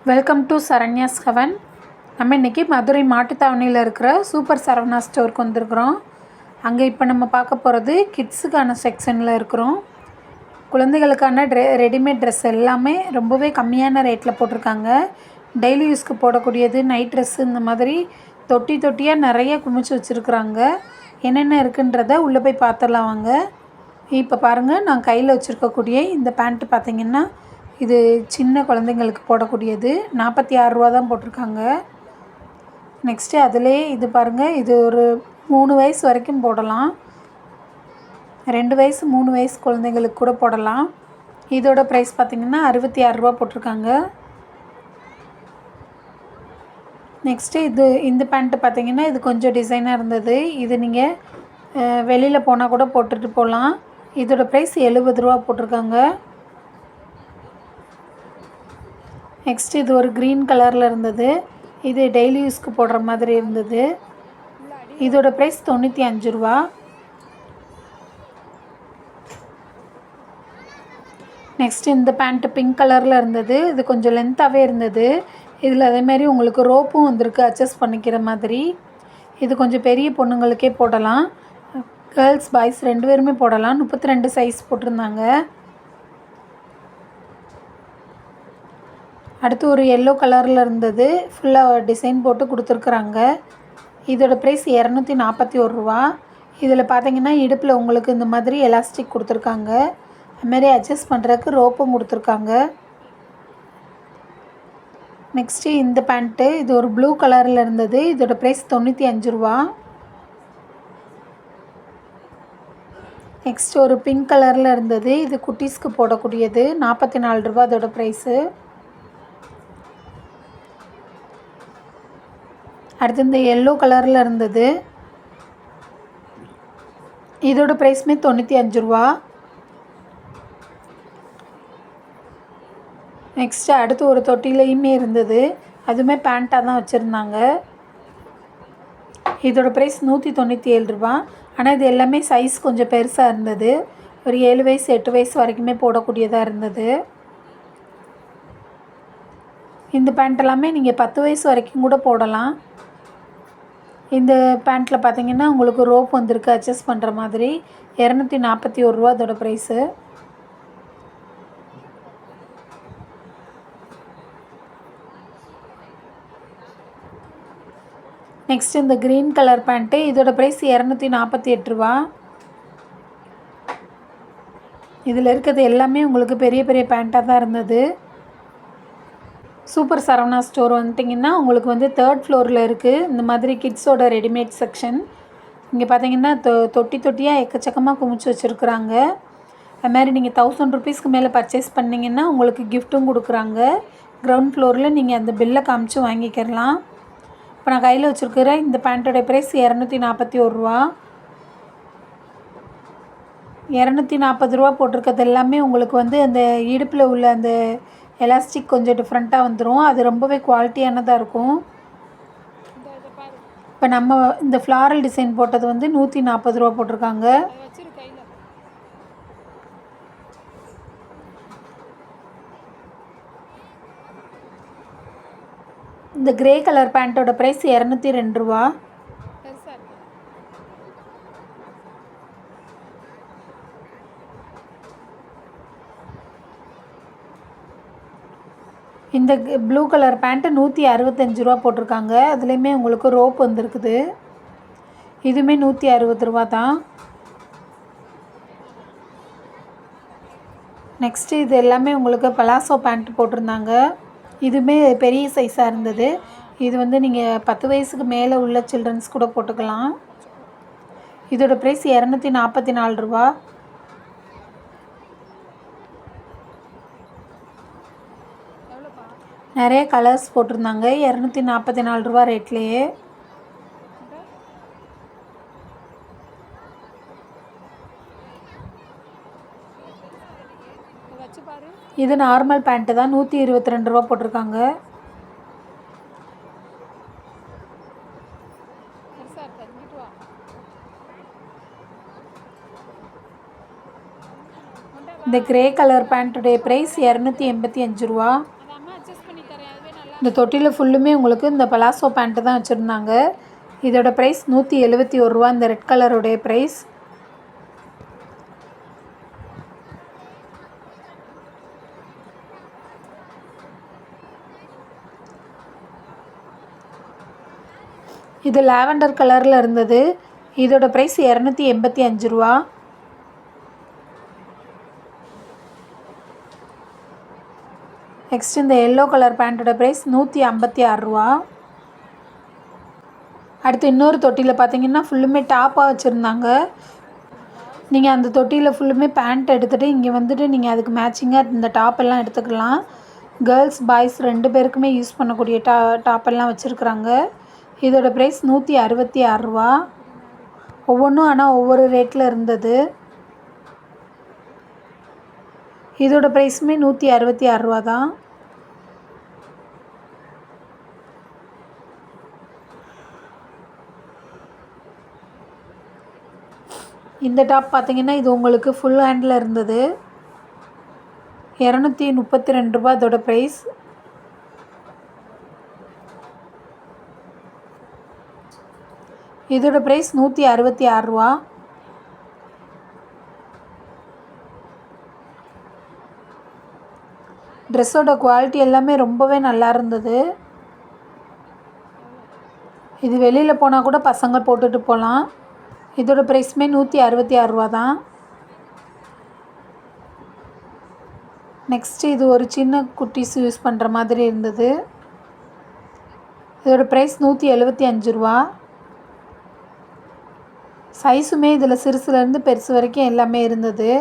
Welcome to Saranya's heaven. நம்ம இன்றைக்கி மதுரை மாட்டுத்தாவணியில் இருக்கிற சூப்பர் சரவணா ஸ்டோருக்கு வந்திருக்கிறோம். அங்கே இப்போ நம்ம பார்க்க போகிறது கிட்ஸுக்கான செக்ஷனில் இருக்கிறோம். குழந்தைகளுக்கான ரெடிமேட் ட்ரெஸ் எல்லாமே ரொம்பவே கம்மியான ரேட்டில் போட்டிருக்காங்க. டெய்லி யூஸ்க்கு போடக்கூடியது, நைட் ட்ரெஸ்ஸு, இந்த மாதிரி தொட்டியாக நிறைய குமிச்சு வச்சுருக்குறாங்க. என்னென்ன இருக்குன்றதை உள்ளே போய் பார்த்துடலாம் வாங்க. இப்போ பாருங்கள், நான் கையில் வச்சுருக்கக்கூடிய இந்த பேண்ட்டு பார்த்திங்கன்னா, இது சின்ன குழந்தைங்களுக்கு போடக்கூடியது. 46 ரூபா தான் போட்டிருக்காங்க. நெக்ஸ்ட்டு அதிலே இது பாருங்கள், இது ஒரு 3 வயசு வரைக்கும் போடலாம். 2 வயசு 3 வயசு குழந்தைங்களுக்கு கூட போடலாம். இதோட ப்ரைஸ் பார்த்திங்கன்னா 66 ரூபா போட்டிருக்காங்க. நெக்ஸ்ட்டு இந்த பேண்ட்டு பார்த்திங்கன்னா, இது கொஞ்சம் டிசைனாக இருந்தது. இது நீங்கள் வெளியில் போனால் கூட போட்டுட்டு போகலாம். இதோட ப்ரைஸ் 70 ரூபா போட்டிருக்காங்க. நெக்ஸ்ட் இது ஒரு க்ரீன் கலரில் இருந்தது. இது டெய்லி யூஸ்க்கு போடுற மாதிரி இருந்தது. இதோட ப்ரைஸ் 95 ரூபா. நெக்ஸ்ட் இந்த பேண்ட்டு பிங்க் கலரில் இருந்தது. இது கொஞ்சம் லென்த்தாகவே இருந்தது. இதில் அதேமாதிரி உங்களுக்கு ரோப்பும் வந்திருக்கு, அட்ஜஸ்ட் பண்ணிக்கிற மாதிரி. இது கொஞ்சம் பெரிய பொண்ணுங்களுக்கே போடலாம். கேர்ள்ஸ் பாய்ஸ் 2 பேருமே போடலாம். 32 சைஸ் போட்டிருந்தாங்க. அடுத்து ஒரு எல்லோ கலரில் இருந்தது. ஃபுல்லாக டிசைன் போட்டு கொடுத்துருக்குறாங்க. இதோட ப்ரைஸ் 241 ரூபா. இதில் பார்த்தீங்கன்னா இடுப்பில் உங்களுக்கு இந்த மாதிரி எலாஸ்டிக் கொடுத்துருக்காங்க. அதுமாரி அட்ஜஸ்ட் பண்ணுறதுக்கு ரோப்பும் கொடுத்துருக்காங்க. நெக்ஸ்ட்டு இந்த பேண்ட்டு, இது ஒரு ப்ளூ கலரில் இருந்தது. இதோட ப்ரைஸ் 95 ரூபா. நெக்ஸ்ட் ஒரு பிங்க் கலரில் இருந்தது. இது குட்டீஸ்க்கு போடக்கூடியது. 44 ரூபா அதோட ப்ரைஸு. அடுத்து இந்த எல்லோ கலரில் இருந்தது. இதோட ப்ரைஸுமே 95 ரூபா. நெக்ஸ்ட்டு அடுத்து ஒரு தொட்டிலையுமே இருந்தது. அதுவுமே பேண்ட்டாக தான் வச்சுருந்தாங்க. இதோட ப்ரைஸ் 197 ரூபா. ஆனால் இது எல்லாமே சைஸ் கொஞ்சம் பெருசாக இருந்தது. ஒரு 7 வயசு 8 வயசு வரைக்குமே போடக்கூடியதாக இருந்தது. இந்த பேண்ட் எல்லாமே நீங்கள் 10 வயசு வரைக்கும் கூட போடலாம். இந்த பேண்ட்டில் பார்த்தீங்கன்னா உங்களுக்கு ரோப் வந்திருக்கு, அட்ஜஸ்ட் பண்ணுற மாதிரி. 241 ரூபா அதோட ப்ரைஸு. நெக்ஸ்ட் இந்த க்ரீன் கலர் பேண்ட்டு, இதோட ப்ரைஸ் 248 ரூபா. இதில் இருக்கிறது எல்லாமே உங்களுக்கு பெரிய பெரிய பேண்ட்டாக தான் இருந்தது. சூப்பர் சரவணா ஸ்டோர் வந்துட்டிங்கன்னா உங்களுக்கு வந்து 3rd ஃப்ளோரில் இருக்குது. இந்த மாதிரி கிட்ஸோட ரெடிமேட் செக்ஷன். இங்கே பார்த்தீங்கன்னா தொட்டியாக எக்கச்சக்கமாக குமிச்சு வச்சுருக்குறாங்க. அதுமாதிரி நீங்கள் 1000 ருபீஸ்க்கு மேலே பர்ச்சேஸ் பண்ணிங்கன்னா உங்களுக்கு கிஃப்ட்டும் கொடுக்குறாங்க. கிரவுண்ட் ஃப்ளோரில் நீங்கள் அந்த பில்லை காமிச்சு வாங்கிக்கிறலாம். இப்போ நான் கையில் வச்சுருக்கிற இந்த பேண்ட்டோட ப்ரைஸ் 241 ரூபா. 240 ரூபா போட்டிருக்கிறது எல்லாமே உங்களுக்கு வந்து அந்த இடுப்பில் உள்ள அந்த எலாஸ்டிக் கொஞ்சம் டிஃப்ரெண்ட்டாக வந்துடும். அது ரொம்பவே குவாலிட்டியானதாக இருக்கும். இப்போ நம்ம இந்த ஃப்ளாரல் டிசைன் போட்டது வந்து 140 ரூபா போட்டிருக்காங்க. இந்த கிரே கலர் பேண்ட்டோட ப்ரைஸ் 202 ரூபா. இந்த ப்ளூ கலர் பேண்ட்டு 165 ரூபா போட்டிருக்காங்க. அதுலேயுமே உங்களுக்கு ரோப் வந்துருக்குது. இதுவுமே 160 ரூபா தான். நெக்ஸ்ட்டு இது எல்லாமே உங்களுக்கு பலாசோ பேண்ட் போட்டிருந்தாங்க. இதுவுமே பெரிய சைஸாக இருந்தது. இது வந்து நீங்கள் 10 வயசுக்கு மேலே உள்ள சில்ட்ரன்ஸ் கூட போட்டுக்கலாம். இதோட ப்ரைஸ் 244 ரூபா. நிறைய கலர்ஸ் போட்டிருந்தாங்க. 244 ரூபா ரேட்லேயே. இது நார்மல் பேண்ட்டு தான். 122 ரூபா போட்டிருக்காங்க. இந்த கிரே கலர் பேண்ட்டுடைய ப்ரைஸ் 285 ரூபா. இந்த தொட்டியில் ஃபுல்லுமே உங்களுக்கு இந்த பலாசோ பேண்ட்டு தான் வச்சுருந்தாங்க. இதோட ப்ரைஸ் ரூ. 171. இந்த ரெட் கலருடைய ப்ரைஸ். இது லாவெண்டர் கலரில் இருந்தது. இதோட ப்ரைஸ் ரூ. 285. நெக்ஸ்ட் இந்த எல்லோ கலர் பேண்ட்டோட ப்ரைஸ் ரூ. 156. அடுத்து இன்னொரு தொட்டியில் பார்த்தீங்கன்னா ஃபுல்லுமே டாப்பாக வச்சுருந்தாங்க. நீங்கள் அந்த தொட்டியில் ஃபுல்லுமே பேண்ட் எடுத்துகிட்டு இங்கே வந்துட்டு நீங்கள் அதுக்கு மேட்சிங்காக இந்த டாப்பெல்லாம் எடுத்துக்கலாம். கேர்ள்ஸ் பாய்ஸ் 2 பேருக்குமே யூஸ் பண்ணக்கூடிய டாப்பெல்லாம் வச்சுருக்குறாங்க. இதோட ப்ரைஸ் ரூ. 166. ஒவ்வொன்றும் ஆனால் ஒவ்வொரு ரேட்டில் இருந்தது. இதோட ப்ரைஸுமே ரூ. 166 தான். இந்த டாப் பார்த்திங்கன்னா இது உங்களுக்கு ஃபுல் ஹேண்டில் இருந்தது. ரூ. 232 இதோட ப்ரைஸ். இதோட ப்ரைஸ் ரூ. 166. ட்ரெஸ்ஸோட குவாலிட்டி எல்லாமே ரொம்பவே நல்லா இருந்தது. இது வெளியில் போனால் கூட பசங்க போட்டுட்டு போகலாம். இதோட ப்ரைஸுமே ரூ. 166 தான். நெக்ஸ்ட்டு இது ஒரு சின்ன குட்டீஸ் யூஸ் பண்ணுற மாதிரி இருந்தது. இதோட ப்ரைஸ் ரூ. 175. சைஸுமே இதில் சிறுசுலேருந்து பெருசு வரைக்கும் எல்லாமே இருந்தது.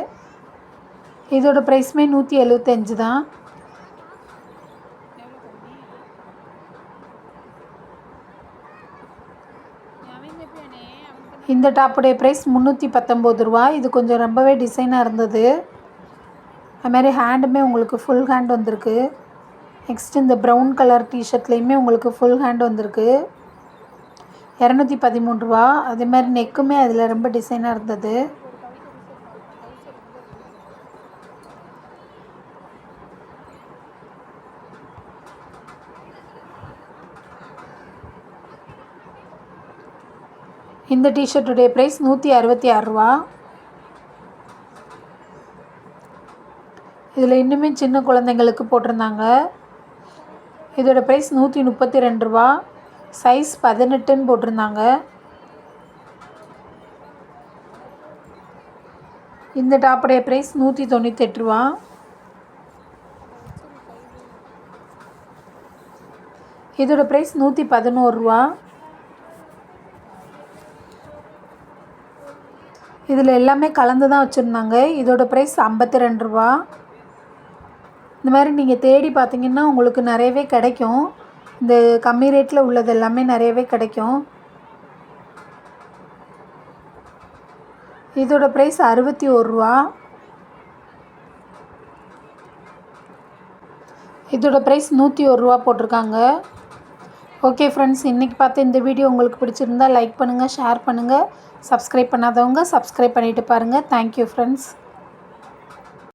இதோட ப்ரைஸுமே 175 தான். இந்த டாப்புடைய ப்ரைஸ் ரூ. 319. இது கொஞ்சம் ரொம்பவே டிசைனாக இருந்தது. அதுமாதிரி ஹேண்டுமே உங்களுக்கு ஃபுல் ஹேண்ட் வந்திருக்கு. நெக்ஸ்ட் இந்த ப்ரௌன் கலர் டிஷர்ட்லேயுமே உங்களுக்கு ஃபுல் ஹேண்ட் வந்திருக்கு. ரூ. 213. அதேமாதிரி நெக்குமே அதில் ரொம்ப டிசைனாக இருந்தது. இந்த டிஷர்ட்டுடைய ப்ரைஸ் ரூ. 166. இதில் இன்னுமே சின்ன குழந்தைங்களுக்கு போட்டிருந்தாங்க. இதோட ப்ரைஸ் ரூ. 132. சைஸ் 18ன்னு போட்டிருந்தாங்க. இந்த டாப்புடைய ப்ரைஸ் ரூ. 198. இதோட ப்ரைஸ் ரூ. 111. இதில் எல்லாமே கலந்து தான் வச்சுருந்தாங்க. இதோட ப்ரைஸ் ரூ. 52. இந்த மாதிரி நீங்கள் தேடி பார்த்தீங்கன்னா உங்களுக்கு நிறையவே கிடைக்கும். இந்த கம்மி ரேட்டில் உள்ளது எல்லாமே நிறையவே கிடைக்கும். இதோட ப்ரைஸ் ரூ. 61. இதோட ப்ரைஸ் ரூ. 101 போட்டிருக்காங்க. ஓகே ஃப்ரெண்ட்ஸ், இன்றைக்கி பார்த்து இந்த வீடியோ உங்களுக்கு பிடிச்சிருந்தா லைக் பண்ணுங்கள், ஷேர் பண்ணுங்கள். சப்ஸ்கிரைப் பண்ணாதவங்க சப்ஸ்கிரைப் பண்ணிவிட்டு பாருங்கள். Thank you friends.